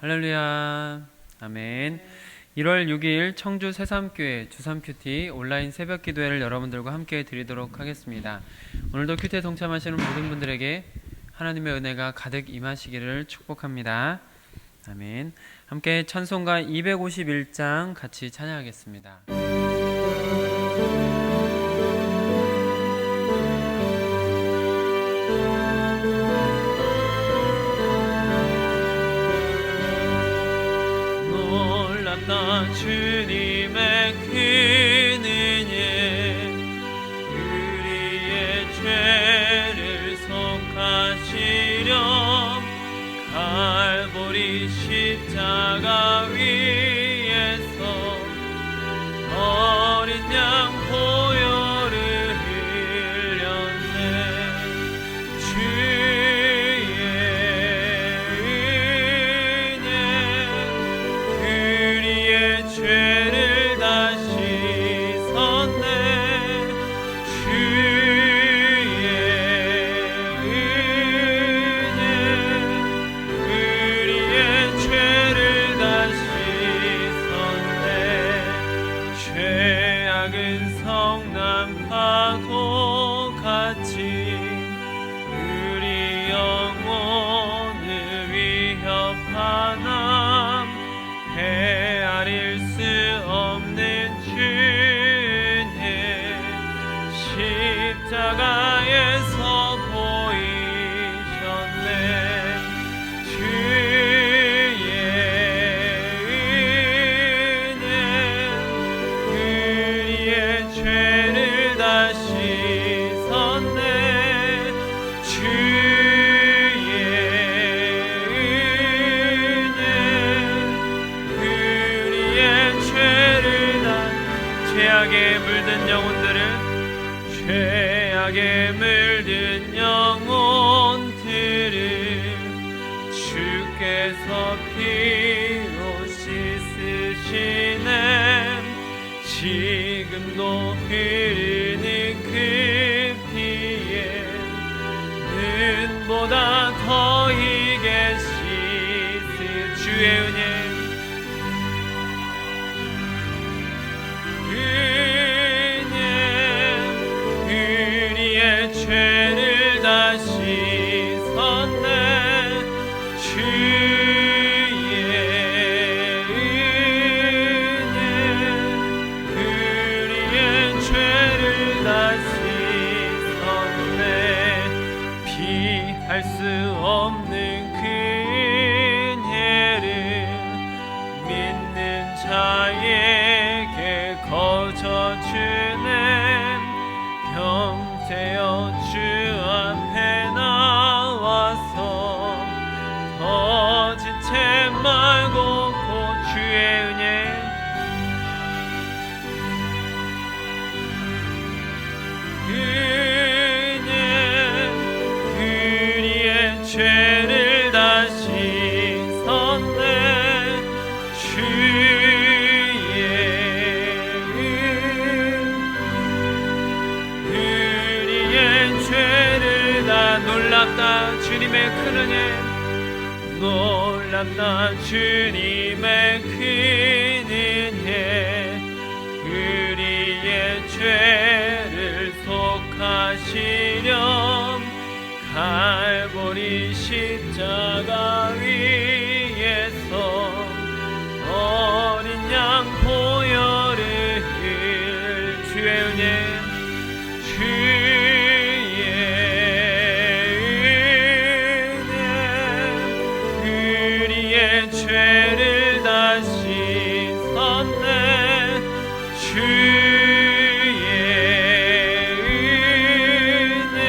할렐루야. 아멘. 1월 6일 청주 새삼교회 주삼큐티 온라인 새벽 기도회를 여러분들과 함께 드리도록 하겠습니다. 오늘도 큐티에 동참하시는 모든 분들에게 하나님의 은혜가 가득 임하시기를 축복합니다. 아멘. 함께 찬송가 251장 같이 찬양하겠습니다. 놀랍다 주님의 큰 은혜, 우리의 죄를 속하시려 갈보리 십자가 위에서 어린 양 보혈을 흘렸네. 주의 은혜 우리의 죄를 다 씻었네. 주의 은혜 우리의 죄를 다 씻었네. 죄악은 성난 파도 같이 우리 영혼을 위협하나 헤아릴 수 없는 주님 십자가에서 보이셨네. 주의 은혜 우리의 죄를 다 씻었네. 주의 은혜 우리의 죄를 다 죄악에 물든 영혼들을 죄악에 물든 영혼들을 주께서 피로 씻으시네. 지금도 흐르는 그 피에 눈보다 더 희게 씻은 주의 은혜 우리의 죄를 다 씻었네. 주의 은혜 우리의 죄를 다 씻었네. 피할 수 없는 그 은혜를 믿는 자에게 거저 주네. 형제여 주 앞에 나와서 더진 채 말고 곧 주의 은혜 우리의 죄를 다 씻었네. 주의 우리의 죄를 다 놀랍다 주님의 큰 은혜 놀랍다 주님의 큰 은혜 우리의 죄를 속하시려 갈보리 십자가 위에서 어린 양 보혈을 주의 은혜 주의 은혜 우리의 죄를 다 씻었네. 주의 은혜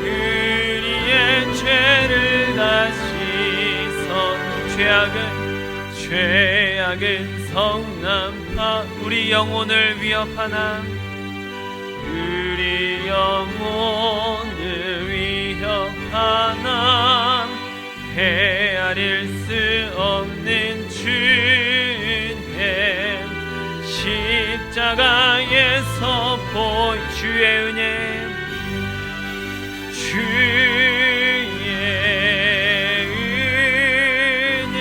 우리의 죄를 다 씻었네. 죄악은 성난파 우리 영혼을 위협하나 우리 영혼을 위협하나 헤아릴 수 없는 주님 십자가에서 보이 주의 은혜 주의 은혜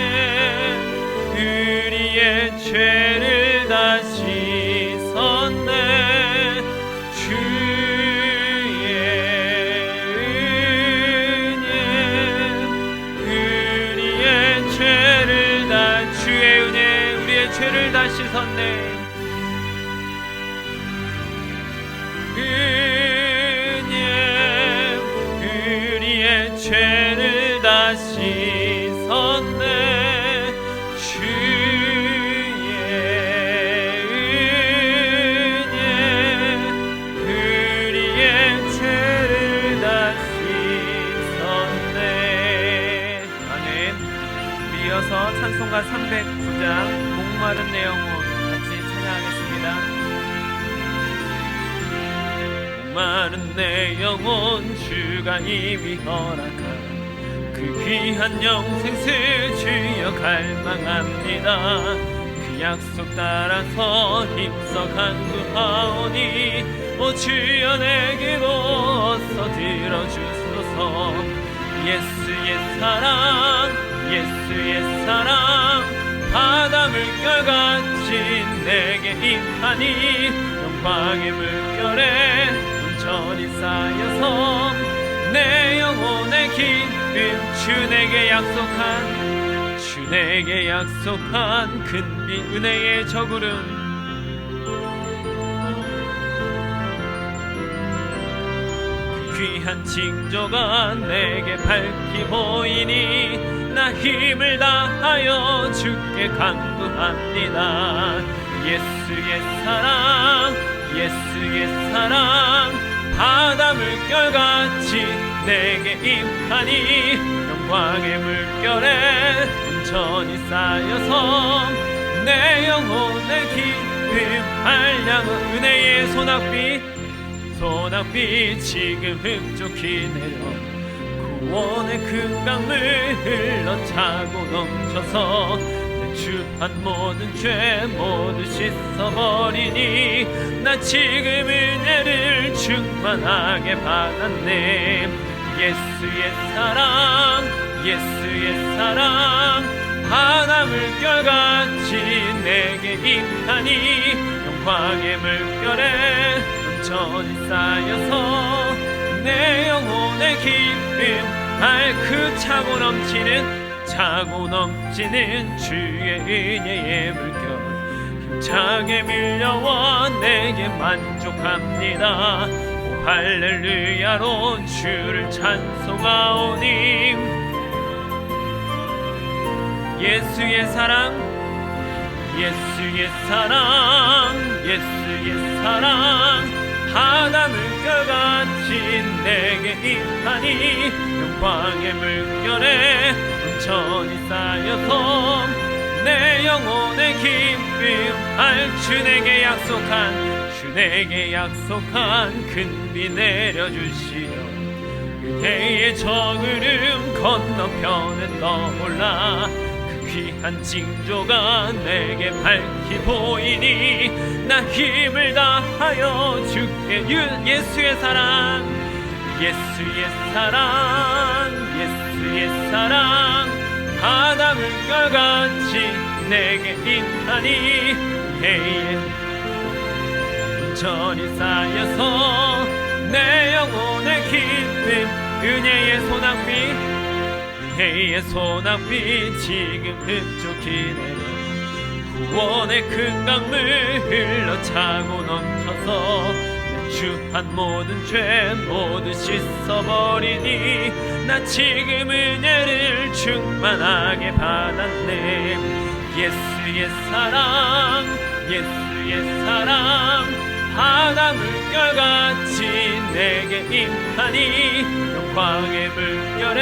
309장 목마른 내 영혼 같이 찬양하겠습니다. 목마른 내 영혼 주가 이미 허락한 그 귀한 영생을 주여 갈망합니다. 그 약속 따라서 힘써 간구하오니 오 주여 내게로 어서 들어주소서. 예수의 사랑 예수의 사랑 바다 물결같이 내게 임하니 영광의 물결에 온전히 쌓여서 내 영혼의 기쁨 주 내게 약속한 큰비 은혜의 저구름 귀한 징조가 내게 밝히 보이니 나 힘을 다하여 주께 간구합니다. 예수의 사랑 예수의 사랑 바다 물결같이 내게 임하니 영광의 물결에 온전히 쌓여서 내 영혼의 기쁨 한량한 은혜의 소낙비 지금 흡족히 내려 구원의 큰 강물 흘러차고 넘쳐서 내 주한 모든 죄 모두 씻어버리니 나 지금 은혜를 충만하게 받았네. 예수의 사랑 바다 물결같이 내게 임하니 영광의 물결에 온전히 쌓여서 내 영혼의 기쁨 맑고 차고 넘치는 주의 은혜의 물결 힘차게 밀려와 내게 만족합니다. 오 할렐루야로 주를 찬송하오니 예수의 사랑 바다 물결같이 내게 임하니 영광의 물결에 온전히 쌓여서 내 영혼의 기쁨 주 내게 약속한 큰비 내려주시어 그대의 저구름 건너편에 떠올라 귀한 징조가 내게 밝히 보이니 나 힘을 다하여 주께 예수의 사랑 바다 물결같이 내게 임하니 온전히 쌓여서 내 영혼의 기쁨 은혜의 소낙비 지금 흡족히 내려 구원의 큰 강물 흘러차고 넘쳐서 내 주한 모든 죄 모두 씻어버리니 나 지금 은혜를 충만하게 받았네. 예수의 사랑 바다 물결같이 내게 임하니 영광의 물결에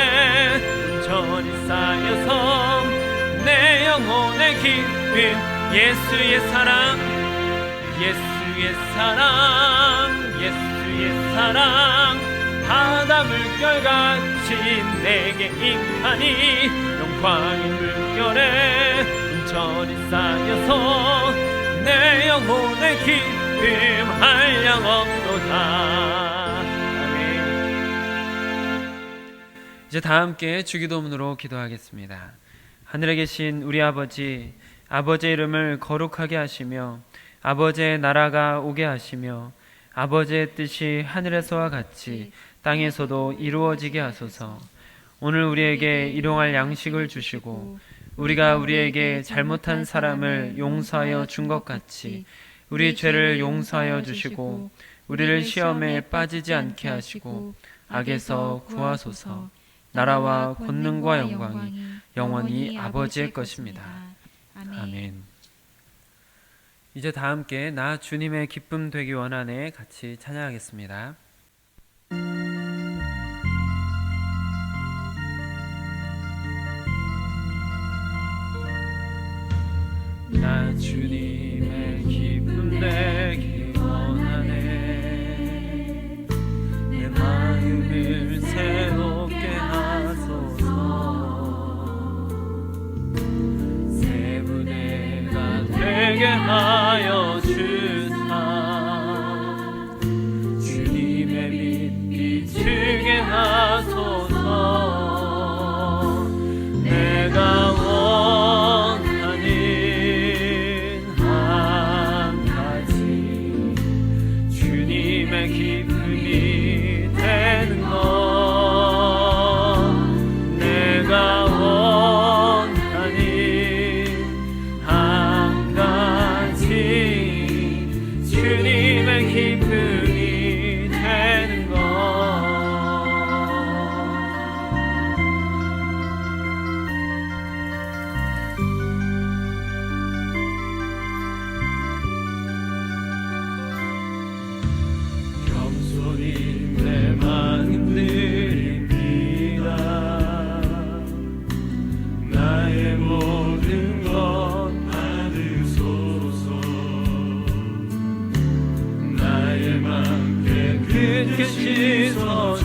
온전히 쌓여서 내 영혼의 기쁨 예수의 사랑 바다 물결같이 내게 임하니 영광의 물결에 온전히 쌓여서 내 영혼의 기쁨 한량없도다. 아멘. 이제 다 함께 주기도문으로 기도하겠습니다. 하늘에 계신 우리 아버지, 아버지의 이름을 거룩하게 하시며 아버지의 나라가 오게 하시며 아버지의 뜻이 하늘에서와 같이 땅에서도 이루어지게 하소서. 오늘 우리에게 일용할 양식을 주시고 우리가 우리에게 잘못한 사람을 용서하여 준 것 같이 우리 죄를 용서하여 주시고 우리를 시험에 빠지지 않게 하시고 악에서 구하소서. 나라와 권능과 영광이 영원히 아버지의 것입니다. 아멘. 이제 다 함께 나 주님의 기쁨 되기 원하네 같이 찬양하겠습니다. 주님의 기쁨 되기 원하네. 내 마음을 새롭게 하소서. 새 부대가 되게 하여 주사 주님의 빛 비추게 하소서. 내가 원하는 한 가지 주님의 기쁨이 되는 것. 내가 원하는 한 가지 주님의 기쁨이 되는 것. 겸손히 내 마음 드립니다. 나의 모든 것 받으소서. 나의 맘 깨끗게 씻어주사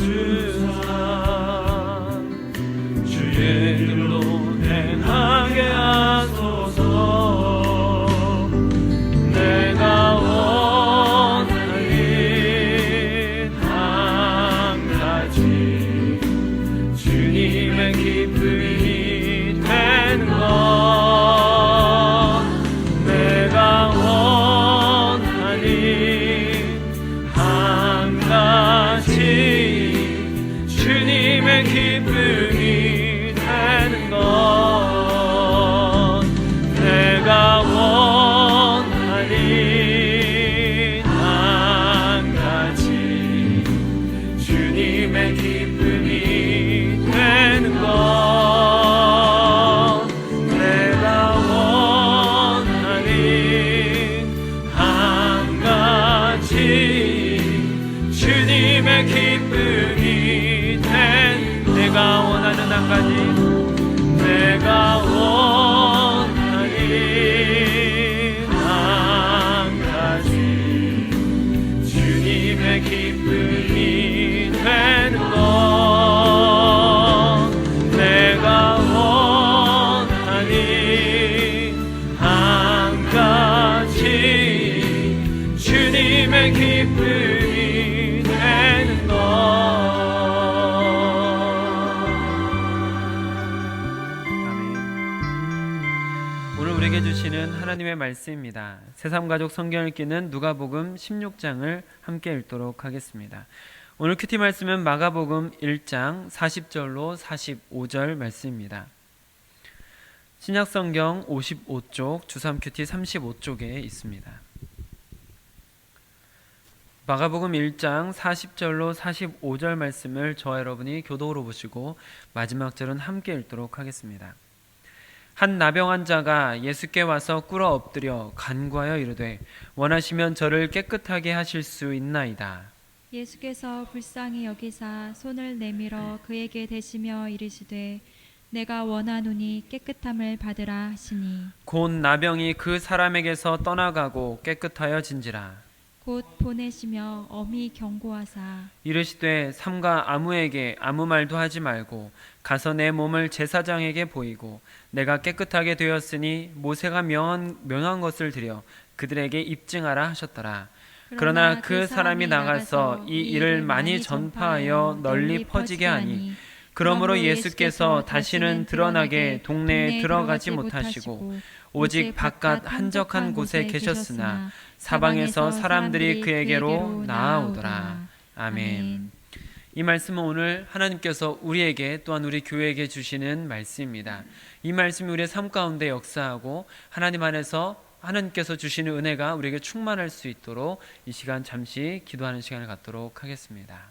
주의 뜻로 행하게 하소서. 내가 원하는 한 가지 주님의 기쁨이 되는 것. 내가 원하는 한 가지 주님의 기쁨이 되는 것. 내가 원하는 한 가지 주님의 기쁨이 되는 것. 내가 원하는 한 가지 주님의 기쁨이 된. 내가 원하는 한 가지. 내가 원하는 한 가지 주님의 기쁨이 되는 것. 내가 원하는 한 가지 주님의 기쁨이 되는 것. 아멘. 오늘 우리에게 주시는 하나님의 말씀입니다. 새삼가족 성경 읽기는 누가복음 16장을 함께 읽도록 하겠습니다. 오늘 큐티 말씀은 마가복음 1장 40절로 45절 말씀입니다. 신약성경 55쪽, 주삼 큐티 35쪽에 있습니다. 마가복음 1장 40절로 45절 말씀을 저와 여러분이 교독으로 보시고 마지막 절은 함께 읽도록 하겠습니다. 한 나병 환자가 예수께 와서 꿇어 엎드려 간구하여 이르되 원하시면 저를 깨끗하게 하실 수 있나이다. 예수께서 불쌍히 여기사 손을 내밀어 그에게 대시며 이르시되 내가 원하노니 깨끗함을 받으라 하시니 곧 나병이 그 사람에게서 떠나가고 깨끗하여진지라. 곧 보내시며 엄히 경고하사 이르시되 삼가 아무에게 아무 말도 하지 말고 가서 내 몸을 제사장에게 보이고 내가 깨끗하게 되었으니 모세가 명한 것을 드려 그들에게 입증하라 하셨더라. 그러나 그 사람이 나가서 이 일을 많이 전파하여 널리 퍼지게 하니 그러므로 예수께서 다시는 드러나게 동네에 들어가지 못하시고 오직 바깥 한적한 곳에 계셨으나 사방에서 사람들이 그에게로 나아오더라. 아멘. 이 말씀은 오늘 하나님께서 우리에게 또한 우리 교회에게 주시는 말씀입니다. 이 말씀이 우리의 삶 가운데 역사하고 하나님 안에서 하나님께서 주시는 은혜가 우리에게 충만할 수 있도록 이 시간 잠시 기도하는 시간을 갖도록 하겠습니다.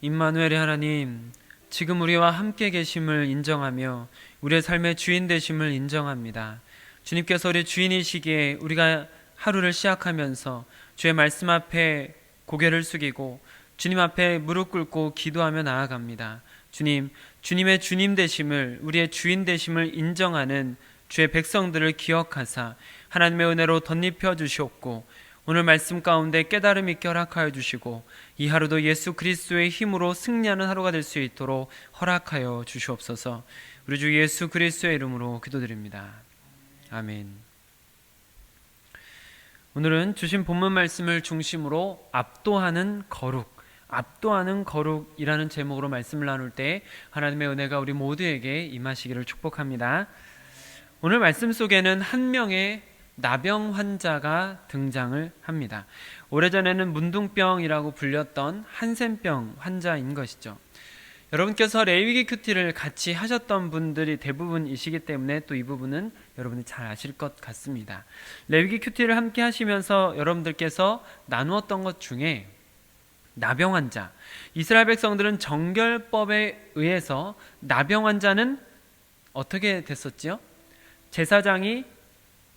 임마누엘의 하나님, 지금 우리와 함께 계심을 인정하며 우리의 삶의 주인 되심을 인정합니다. 주님께서 우리 주인이시기에 우리가 하루를 시작하면서 주의 말씀 앞에 고개를 숙이고 주님 앞에 무릎 꿇고 기도하며 나아갑니다. 주님, 주님의 주님 되심을, 우리의 주인 되심을 인정하는 주의 백성들을 기억하사 하나님의 은혜로 덧입혀 주시옵고 오늘 말씀 가운데 깨달음 있게 허락하여 주시고 이 하루도 예수 그리스도의 힘으로 승리하는 하루가 될 수 있도록 허락하여 주시옵소서. 우리 주 예수 그리스도의 이름으로 기도드립니다. 아멘. 오늘은 주신 본문 말씀을 중심으로 압도하는 거룩이라는 제목으로 말씀을 나눌 때 하나님의 은혜가 우리 모두에게 임하시기를 축복합니다. 오늘 말씀 속에는 한 명의 나병 환자가 등장을 합니다. 오래전에는 문둥병이라고 불렸던 한센병 환자인 것이죠. 여러분께서 레위기 큐티를 같이 하셨던 분들이 대부분이시기 때문에 또 이 부분은 여러분이 잘 아실 것 같습니다. 레위기 큐티를 함께 하시면서 여러분들께서 나누었던 것 중에 나병 환자, 이스라엘 백성들은 정결법에 의해서 나병 환자는 어떻게 됐었지요? 제사장이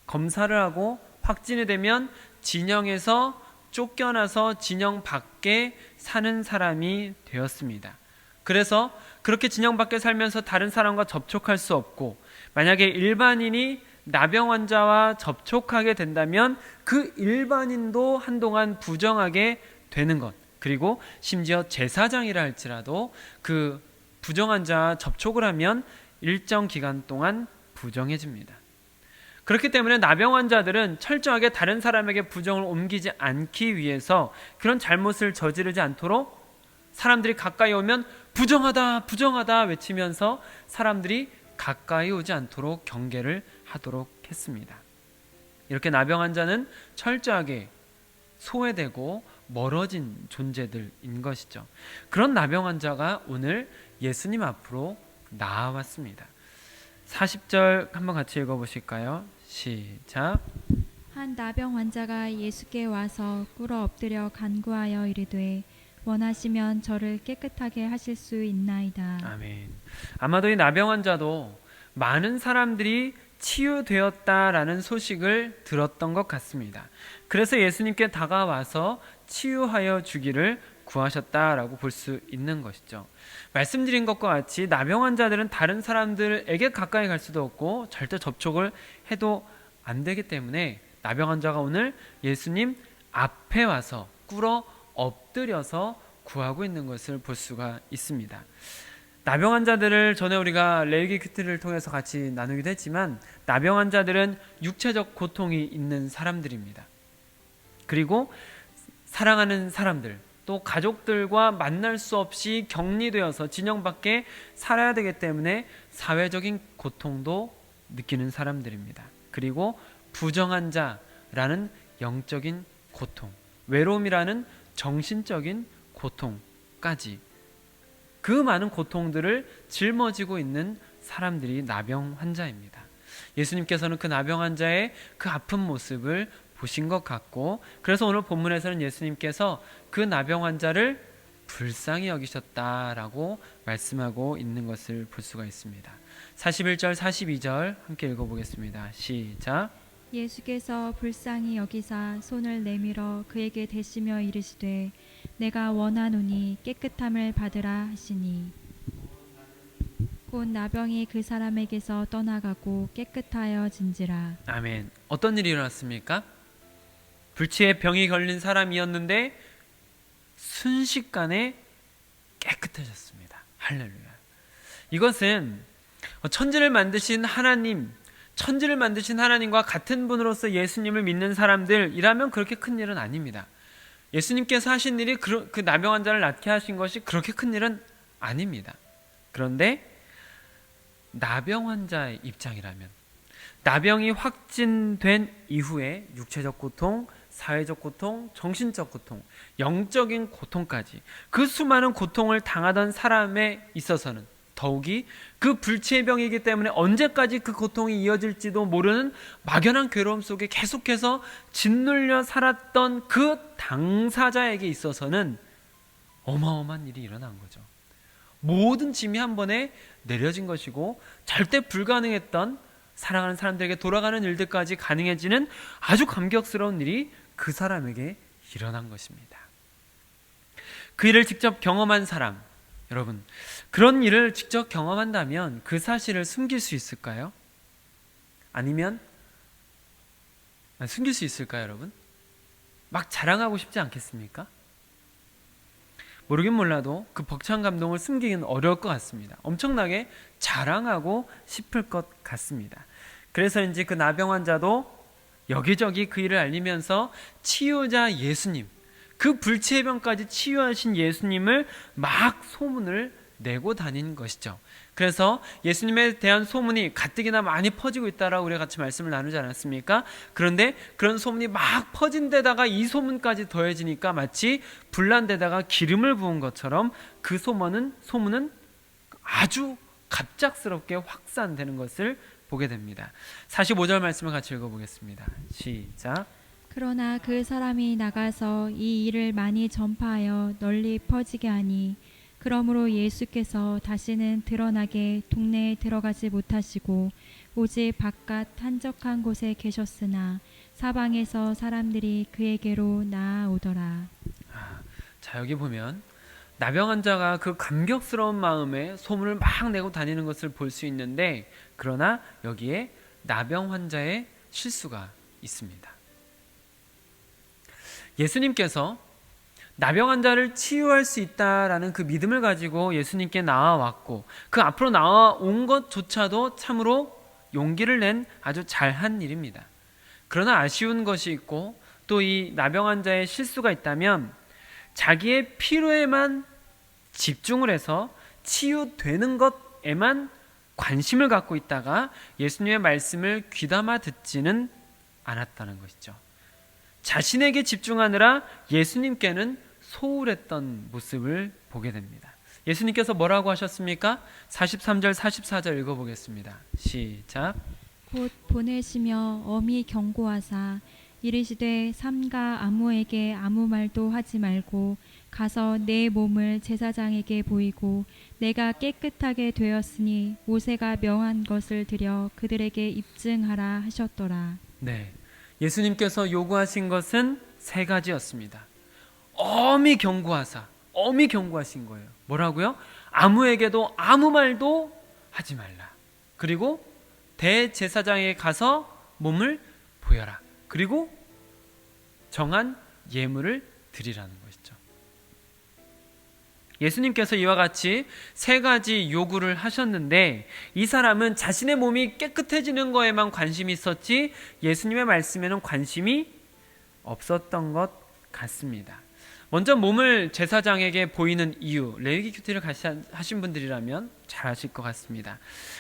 검사를 하고 확진이 되면 진영에서 쫓겨나서 진영 밖에 사는 사람이 되었습니다. 그래서 그렇게 진영 밖에 살면서 다른 사람과 접촉할 수 없고, 만약에 일반인이 나병 환자와 접촉하게 된다면 그 일반인도 한동안 부정하게 되는 것, 그리고 심지어 제사장이라 할지라도 그 부정 환자와 접촉을 하면 일정 기간 동안 부정해집니다. 그렇기 때문에 나병 환자들은 철저하게 다른 사람에게 부정을 옮기지 않기 위해서 그런 잘못을 저지르지 않도록 사람들이 가까이 오면 부정하다 부정하다 외치면서 사람들이 가까이 오지 않도록 경계를 하도록 했습니다. 이렇게 나병 환자는 철저하게 소외되고 멀어진 존재들인 것이죠. 그런 나병 환자가 오늘 예수님 앞으로 나와왔습니다. 40절 한번 같이 읽어보실까요? 시작. 한 나병 환자가 예수께 와서 꿇어 엎드려 간구하여 이르되 원하시면 저를 깨끗하게 하실 수 있나이다. 아멘. 아마도 이 나병 환자도 많은 사람들이 치유되었다라는 소식을 들었던 것 같습니다. 그래서 예수님께 다가와서 치유하여 주기를 구하셨다라고 볼 수 있는 것이죠. 말씀드린 것과 같이 나병 환자들은 다른 사람들에게 가까이 갈 수도 없고 절대 접촉을 해도 안 되기 때문에 나병 환자가 오늘 예수님 앞에 와서 꿇어 엎드려서 구하고 있는 것을 볼 수가 있습니다. 나병 환자들을 전에 우리가 레위기 큐티를 통해서 같이 나누기도 했지만 나병 환자들은 육체적 고통이 있는 사람들입니다. 그리고 사랑하는 사람들, 또 가족들과 만날 수 없이 격리되어서 진영 밖에 살아야 되기 때문에 사회적인 고통도 느끼는 사람들입니다. 그리고 부정한 자라는 영적인 고통, 외로움이라는 정신적인 고통까지 그 많은 고통들을 짊어지고 있는 사람들이 나병 환자입니다. 예수님께서는 그 나병 환자의 그 아픈 모습을 보신 것 같고, 그래서 오늘 본문에서는 예수님께서 그 나병 환자를 불쌍히 여기셨다라고 말씀하고 있는 것을 볼 수가 있습니다. 41절 42절 함께 읽어보겠습니다. 시작. 예수께서 불쌍히 여기사 손을 내밀어 그에게 대시며 이르시되 내가 원하노니 깨끗함을 받으라 하시니 곧 나병이 그 사람에게서 떠나가고 깨끗하여진지라. 아멘. 어떤 일이 일어났습니까? 불치의 병이 걸린 사람이었는데 순식간에 깨끗해졌습니다. 할렐루야. 이것은 천지를 만드신 하나님과 같은 분으로서 예수님을 믿는 사람들이라면 그렇게 큰 일은 아닙니다. 예수님께서 하신 일이 그 나병 환자를 낫게 하신 것이 그렇게 큰 일은 아닙니다. 그런데 나병 환자의 입장이라면, 나병이 확진된 이후에 육체적 고통, 사회적 고통, 정신적 고통, 영적인 고통까지 그 수많은 고통을 당하던 사람에 있어서는 더욱이 그 불치의 병이기 때문에 언제까지 그 고통이 이어질지도 모르는 막연한 괴로움 속에 계속해서 짓눌려 살았던 그 당사자에게 있어서는 어마어마한 일이 일어난 거죠. 모든 짐이 한 번에 내려진 것이고 절대 불가능했던 사랑하는 사람들에게 돌아가는 일들까지 가능해지는 아주 감격스러운 일이 그 사람에게 일어난 것입니다. 그 일을 직접 경험한 사람, 여러분, 그런 일을 직접 경험한다면 그 사실을 숨길 수 있을까요? 아니면 숨길 수 있을까요, 여러분? 막 자랑하고 싶지 않겠습니까? 모르긴 몰라도 그 벅찬 감동을 숨기기는 어려울 것 같습니다. 엄청나게 자랑하고 싶을 것 같습니다. 그래서인지 그 나병 환자도 여기저기 그 일을 알리면서 치유자 예수님, 그 불치의 병까지 치유하신 예수님을 막 소문을 내고 다닌 것이죠. 그래서 예수님에 대한 소문이 가뜩이나 많이 퍼지고 있다라고 우리가 같이 말씀을 나누지 않았습니까? 그런데 그런 소문이 막 퍼진 데다가 이 소문까지 더해지니까 마치 불난 데다가 기름을 부은 것처럼 그 소문은 아주 갑작스럽게 확산되는 것을 보게 됩니다. 45절 말씀을 같이 읽어보겠습니다. 시작. 그러나 그 사람이 나가서 이 일을 많이 전파하여 널리 퍼지게 하니 그러므로 예수께서 다시는 드러나게 동네에 들어가지 못하시고 오직 바깥 한적한 곳에 계셨으나 사방에서 사람들이 그에게로 나아오더라. 자, 여기 보면 나병 환자가 그 감격스러운 마음에 소문을 막 내고 다니는 것을 볼 수 있는데, 그러나 여기에 나병 환자의 실수가 있습니다. 예수님께서 나병 환자를 치유할 수 있다라는 그 믿음을 가지고 예수님께 나와왔고, 그 앞으로 나와온 것조차도 참으로 용기를 낸 아주 잘한 일입니다. 그러나 아쉬운 것이 있고 또 이 나병 환자의 실수가 있다면, 자기의 필요에만 집중을 해서 치유되는 것에만 관심을 갖고 있다가 예수님의 말씀을 귀담아 듣지는 않았다는 것이죠. 자신에게 집중하느라 예수님께는 소홀했던 모습을 보게 됩니다. 예수님께서 뭐라고 하셨습니까? 43절 44절 읽어보겠습니다. 시작. 곧 보내시며 엄히 경고하사 이르시되 삼가 아무에게 아무 말도 하지 말고 가서 내 몸을 제사장에게 보이고 내가 깨끗하게 되었으니 모세가 명한 것을 드려 그들에게 입증하라 하셨더라. 네, 예수님께서 요구하신 것은 세 가지였습니다. 엄히 경고하신 거예요. 뭐라고요? 아무에게도 아무 말도 하지 말라. 그리고 대제사장에게 가서 몸을 보여라. 그리고 정한 예물을 드리라는 것이죠. 예수님께서 이와 같이 세 가지 요구를 하셨는데, 이 사람은 자신의 몸이 깨끗해지는 거에만 관심이 있었지 예수님의 말씀에는 관심이 없었던 것 같습니다. 먼저 몸을 제사장에게 보이는 이유, 레위기 큐티를 같이 하신 분들이라면 잘 아실 것 같습니다.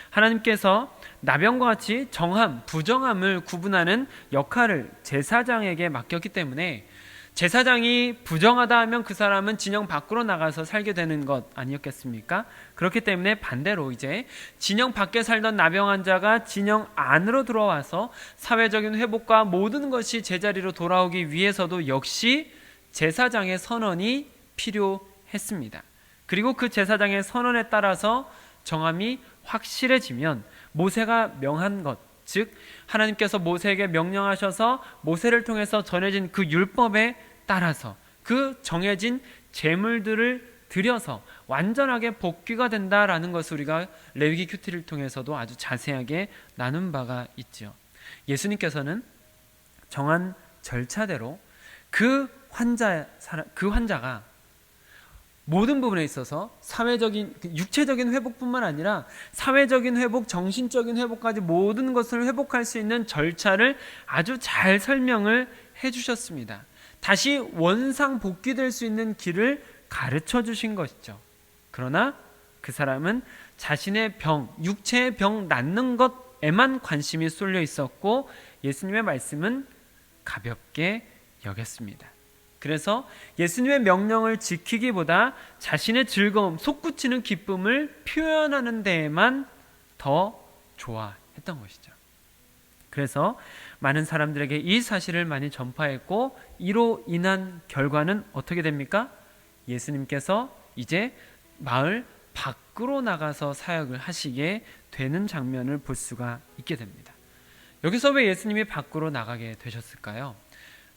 하나님께서 나병과 같이 정함, 부정함을 구분하는 역할을 제사장에게 맡겼기 때문에 제사장이 부정하다 하면 그 사람은 진영 밖으로 나가서 살게 되는 것 아니었겠습니까? 그렇기 때문에 반대로 이제 진영 밖에 살던 나병 환자가 진영 안으로 들어와서 사회적인 회복과 모든 것이 제자리로 돌아오기 위해서도 역시 제사장의 선언이 필요했습니다. 그리고 그 제사장의 선언에 따라서 정함이 확실해지면 모세가 명한 것, 즉 하나님께서 모세에게 명령하셔서 모세를 통해서 전해진 그 율법에 따라서 그 정해진 제물들을 드려서 완전하게 복귀가 된다라는 것을 우리가 레위기 큐티를 통해서도 아주 자세하게 나눈 바가 있죠. 예수님께서는 정한 절차대로 그 환자가 모든 부분에 있어서 사회적인, 육체적인 회복뿐만 아니라 사회적인 회복, 정신적인 회복까지 모든 것을 회복할 수 있는 절차를 아주 잘 설명을 해주셨습니다. 다시 원상 복귀될 수 있는 길을 가르쳐 주신 것이죠. 그러나 그 사람은 자신의 병, 육체의 병 낫는 것에만 관심이 쏠려 있었고 예수님의 말씀은 가볍게 여겼습니다. 그래서 예수님의 명령을 지키기보다 자신의 즐거움, 솟구치는 기쁨을 표현하는 데에만 더 좋아했던 것이죠. 그래서 많은 사람들에게 이 사실을 많이 전파했고 이로 인한 결과는 어떻게 됩니까? 예수님께서 이제 마을 밖으로 나가서 사역을 하시게 되는 장면을 볼 수가 있게 됩니다. 여기서 왜 예수님이 밖으로 나가게 되셨을까요?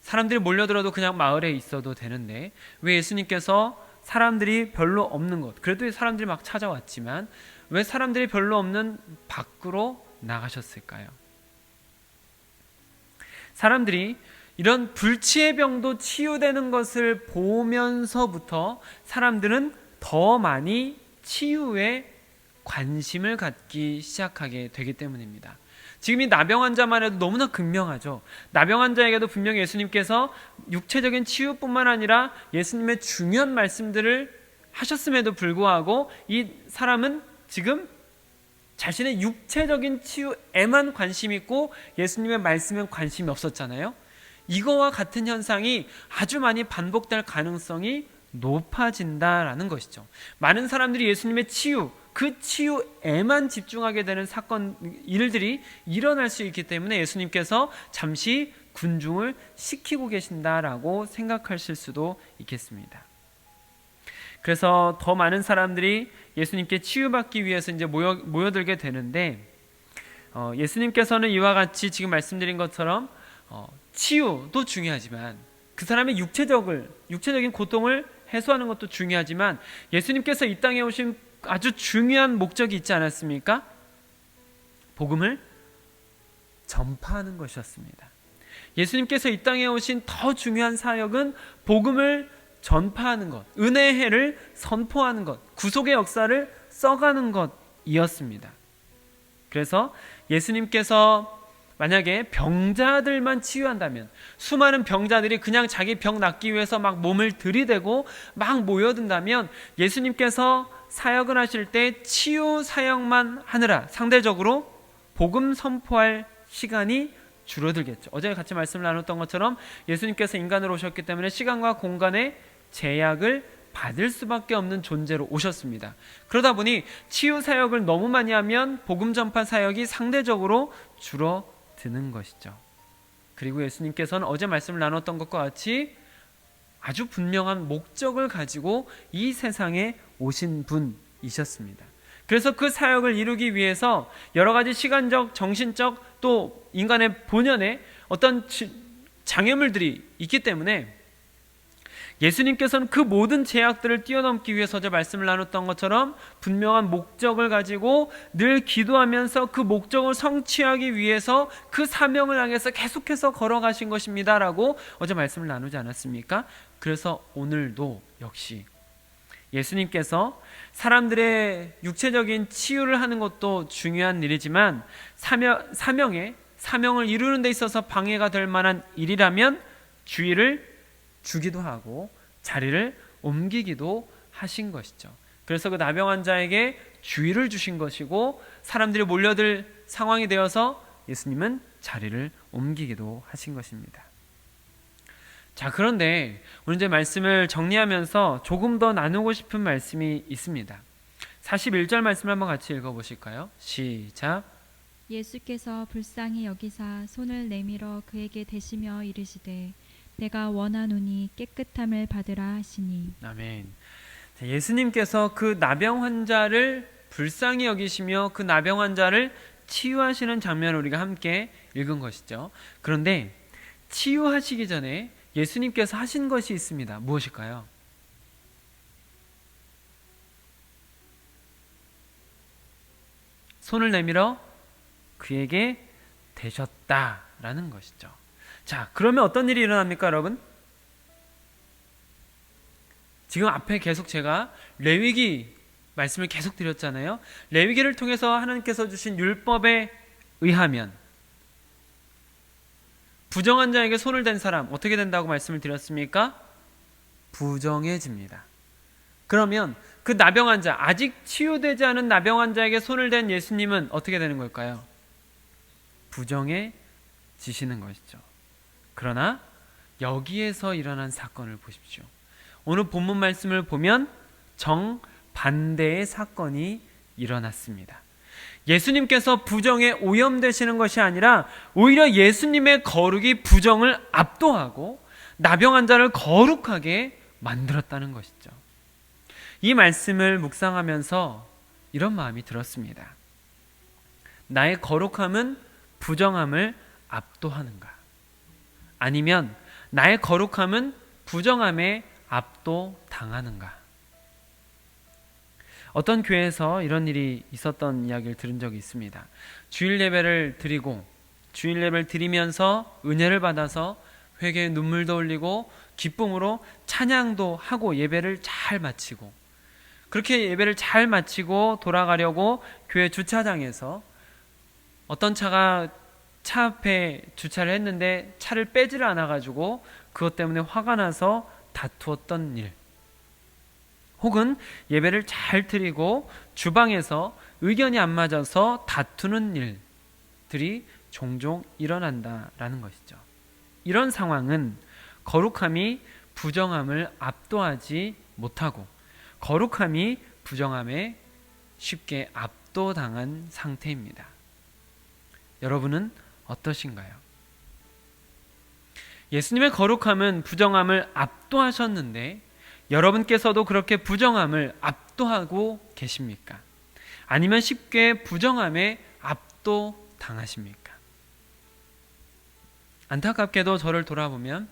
사람들이 몰려들어도 그냥 마을에 있어도 되는데 왜 예수님께서 사람들이 별로 없는 곳, 그래도 사람들이 막 찾아왔지만 왜 사람들이 별로 없는 밖으로 나가셨을까요? 사람들이 이런 불치의 병도 치유되는 것을 보면서부터 사람들은 더 많이 치유에 관심을 갖기 시작하게 되기 때문입니다. 지금 이 나병 환자만 해도 너무나 극명하죠. 나병 환자에게도 분명히 예수님께서 육체적인 치유뿐만 아니라 예수님의 중요한 말씀들을 하셨음에도 불구하고 이 사람은 지금 자신의 육체적인 치유에만 관심이 있고 예수님의 말씀에 관심이 없었잖아요. 이거와 같은 현상이 아주 많이 반복될 가능성이 높아진다라는 것이죠. 많은 사람들이 예수님의 치유, 그 치유에만 집중하게 되는 일들이 일어날 수 있기 때문에 예수님께서 잠시 군중을 시키고 계신다라고 생각하실 수도 있겠습니다. 그래서 더 많은 사람들이 예수님께 치유받기 위해서 이제 모여들게 되는데 예수님께서는 이와 같이 지금 말씀드린 것처럼 치유도 중요하지만 그 사람의 육체적인 고통을 해소하는 것도 중요하지만 예수님께서 이 땅에 오신 아주 중요한 목적이 있지 않았습니까? 복음을 전파하는 것이었습니다. 예수님께서 이 땅에 오신 더 중요한 사역은 복음을 전파하는 것, 은혜의 해를 선포하는 것, 구속의 역사를 써가는 것이었습니다. 그래서 예수님께서 만약에 병자들만 치유한다면, 수많은 병자들이 그냥 자기 병 낫기 위해서 막 몸을 들이대고 막 모여든다면 예수님께서 사역을 하실 때 치유 사역만 하느라 상대적으로 복음 선포할 시간이 줄어들겠죠. 어제 같이 말씀을 나눴던 것처럼 예수님께서 인간으로 오셨기 때문에 시간과 공간의 제약을 받을 수밖에 없는 존재로 오셨습니다. 그러다 보니 치유 사역을 너무 많이 하면 복음 전파 사역이 상대적으로 줄어드는 것이죠. 그리고 예수님께서는 어제 말씀을 나눴던 것과 같이 아주 분명한 목적을 가지고 이 세상에 오신 분이셨습니다. 그래서 그 사역을 이루기 위해서 여러 가지 시간적, 정신적 또 인간의 본연의 어떤 장애물들이 있기 때문에 예수님께서는 그 모든 제약들을 뛰어넘기 위해서 어제 말씀을 나눴던 것처럼 분명한 목적을 가지고 늘 기도하면서 그 목적을 성취하기 위해서 그 사명을 향해서 계속해서 걸어가신 것입니다 라고 어제 말씀을 나누지 않았습니까? 그래서 오늘도 역시 예수님께서 사람들의 육체적인 치유를 하는 것도 중요한 일이지만 사명을 이루는 데 있어서 방해가 될 만한 일이라면 주의를 주기도 하고 자리를 옮기기도 하신 것이죠. 그래서 그 나병 환자에게 주의를 주신 것이고 사람들이 몰려들 상황이 되어서 예수님은 자리를 옮기기도 하신 것입니다. 자, 그런데 오늘 이제 말씀을 정리하면서 조금 더 나누고 싶은 말씀이 있습니다. 41절 말씀을 한번 같이 읽어보실까요? 시작. 예수께서 불쌍히 여기사 손을 내밀어 그에게 대시며 이르시되 내가 원하노니 깨끗함을 받으라 하시니. 아멘. 예수님께서 그 나병 환자를 불쌍히 여기시며 그 나병 환자를 치유하시는 장면을 우리가 함께 읽은 것이죠. 그런데 치유하시기 전에 예수님께서 하신 것이 있습니다. 무엇일까요? 손을 내밀어 그에게 대셨다라는 것이죠. 자, 그러면 어떤 일이 일어납니까, 여러분? 지금 앞에 계속 제가 레위기 말씀을 계속 드렸잖아요. 레위기를 통해서 하나님께서 주신 율법에 의하면 부정한 자에게 손을 댄 사람 어떻게 된다고 말씀을 드렸습니까? 부정해집니다. 그러면 그 나병 환자, 아직 치유되지 않은 나병 환자에게 손을 댄 예수님은 어떻게 되는 걸까요? 부정해지시는 것이죠. 그러나 여기에서 일어난 사건을 보십시오. 오늘 본문 말씀을 보면 정반대의 사건이 일어났습니다. 예수님께서 부정에 오염되시는 것이 아니라 오히려 예수님의 거룩이 부정을 압도하고 나병 환자를 거룩하게 만들었다는 것이죠. 이 말씀을 묵상하면서 이런 마음이 들었습니다. 나의 거룩함은 부정함을 압도하는가? 아니면 나의 거룩함은 부정함에 압도당하는가? 어떤 교회에서 이런 일이 있었던 이야기를 들은 적이 있습니다. 주일 예배를 드리고 주일 예배를 드리면서 은혜를 받아서 회개의 눈물도 흘리고 기쁨으로 찬양도 하고 예배를 잘 마치고, 그렇게 예배를 잘 마치고 돌아가려고 교회 주차장에서 어떤 차가 차 앞에 주차를 했는데 차를 빼지를 않아가지고 그것 때문에 화가 나서 다투었던 일, 혹은 예배를 잘 드리고 주방에서 의견이 안 맞아서 다투는 일들이 종종 일어난다라는 것이죠. 이런 상황은 거룩함이 부정함을 압도하지 못하고 거룩함이 부정함에 쉽게 압도당한 상태입니다. 여러분은 어떠신가요? 예수님의 거룩함은 부정함을 압도하셨는데 여러분께서도 그렇게 부정함을 압도하고 계십니까? 아니면 쉽게 부정함에 압도당하십니까? 안타깝게도 저를 돌아보면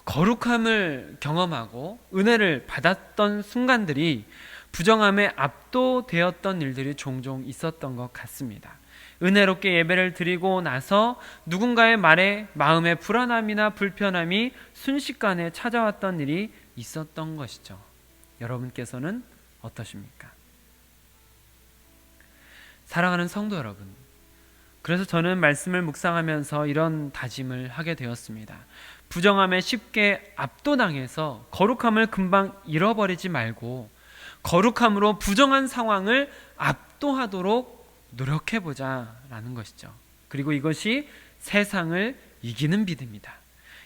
거룩함을 경험하고 은혜를 받았던 순간들이 부정함에 압도되었던 일들이 종종 있었던 것 같습니다. 은혜롭게 예배를 드리고 나서 누군가의 말에 마음의 불안함이나 불편함이 순식간에 찾아왔던 일이 있었던 것이죠. 여러분께서는 어떠십니까? 사랑하는 성도 여러분, 그래서 저는 말씀을 묵상하면서 이런 다짐을 하게 되었습니다. 부정함에 쉽게 압도당해서 거룩함을 금방 잃어버리지 말고 거룩함으로 부정한 상황을 압도하도록 노력해보자라는 것이죠. 그리고 이것이 세상을 이기는 믿음이다.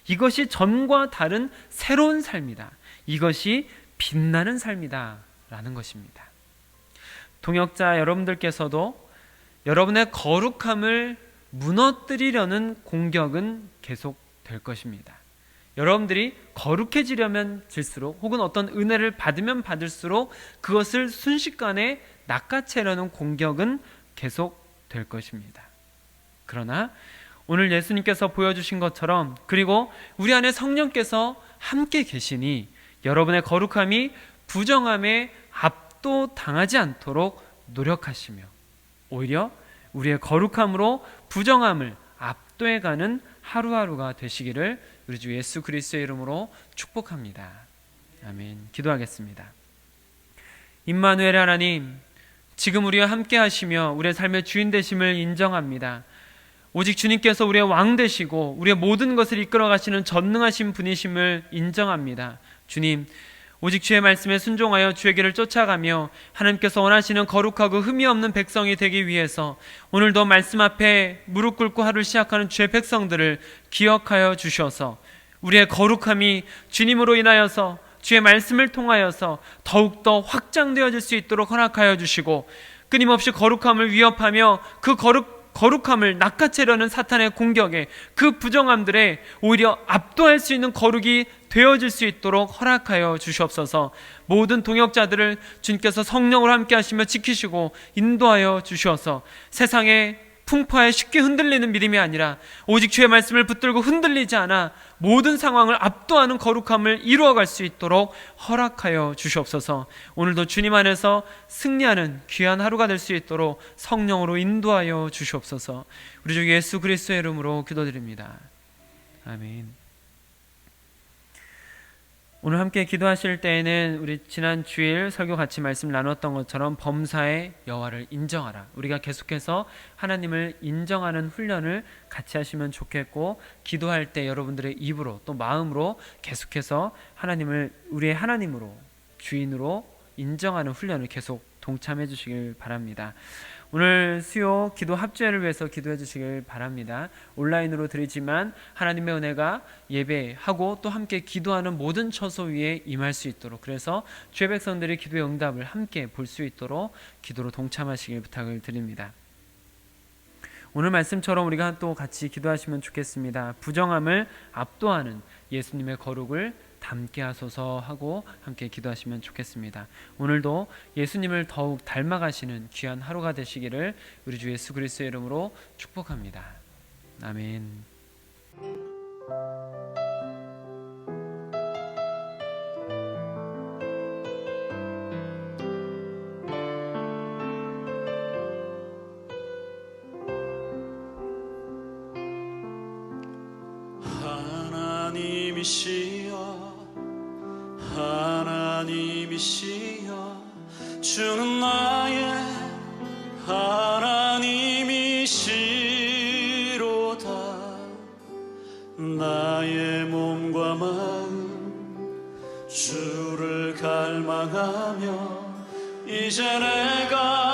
이것이 전과 다른 새로운 삶이다. 이것이 빛나는 삶이다 라는 것입니다. 동역자 여러분들께서도 여러분의 거룩함을 무너뜨리려는 공격은 계속될 것입니다. 여러분들이 거룩해지려면 질수록, 혹은 어떤 은혜를 받으면 받을수록 그것을 순식간에 낚아채려는 공격은 계속될 것입니다. 그러나 오늘 예수님께서 보여주신 것처럼, 그리고 우리 안에 성령께서 함께 계시니 여러분의 거룩함이 부정함에 압도당하지 않도록 노력하시며 오히려 우리의 거룩함으로 부정함을 압도해가는 하루하루가 되시기를 우리 주 예수 그리스도의 이름으로 축복합니다. 아멘. 기도하겠습니다. 임마누엘 하나님, 지금 우리와 함께 하시며 우리의 삶의 주인 되심을 인정합니다. 오직 주님께서 우리의 왕 되시고 우리의 모든 것을 이끌어 가시는 전능하신 분이심을 인정합니다. 주님, 오직 주의 말씀에 순종하여 주의 길을 쫓아가며 하나님께서 원하시는 거룩하고 흠이 없는 백성이 되기 위해서 오늘도 말씀 앞에 무릎 꿇고 하루를 시작하는 주의 백성들을 기억하여 주셔서 우리의 거룩함이 주님으로 인하여서 주의 말씀을 통하여서 더욱더 확장되어질 수 있도록 허락하여 주시고, 끊임없이 거룩함을 위협하며 그 거룩함을 낚아채려는 사탄의 공격에, 그 부정함들에 오히려 압도할 수 있는 거룩이 되어질 수 있도록 허락하여 주시옵소서. 모든 동역자들을 주님께서 성령으로 함께 하시며 지키시고 인도하여 주시어서 세상의 풍파에 쉽게 흔들리는 믿음이 아니라 오직 주의 말씀을 붙들고 흔들리지 않아 모든 상황을 압도하는 거룩함을 이루어갈 수 있도록 허락하여 주시옵소서. 오늘도 주님 안에서 승리하는 귀한 하루가 될 수 있도록 성령으로 인도하여 주시옵소서. 우리 주 예수 그리스도의 이름으로 기도드립니다. 아멘. 오늘 함께 기도하실 때에는 우리 지난 주일 설교 같이 말씀 나눴던 것처럼 범사의 여호와를 인정하라, 우리가 계속해서 하나님을 인정하는 훈련을 같이 하시면 좋겠고, 기도할 때 여러분들의 입으로 또 마음으로 계속해서 하나님을 우리의 하나님으로, 주인으로 인정하는 훈련을 계속 동참해 주시길 바랍니다. 오늘 수요 기도 합주회를 위해서 기도해 주시길 바랍니다. 온라인으로 드리지만 하나님의 은혜가 예배하고 또 함께 기도하는 모든 처소 위에 임할 수 있도록, 그래서 주의 백성들의 기도의 응답을 함께 볼 수 있도록 기도로 동참하시길 부탁을 드립니다. 오늘 말씀처럼 우리가 또 같이 기도하시면 좋겠습니다. 부정함을 압도하는 예수님의 거룩을 닮게 하소서 하고 함께 기도하시면 좋겠습니다. 오늘도 예수님을 더욱 닮아가시는 귀한 하루가 되시기를 우리 주 예수 그리스도의 이름으로 축복합니다. 아멘. 하나님이시여 주는 나의 하나님이시로다. 나의 몸과 마음 주를 갈망하며 이제 내가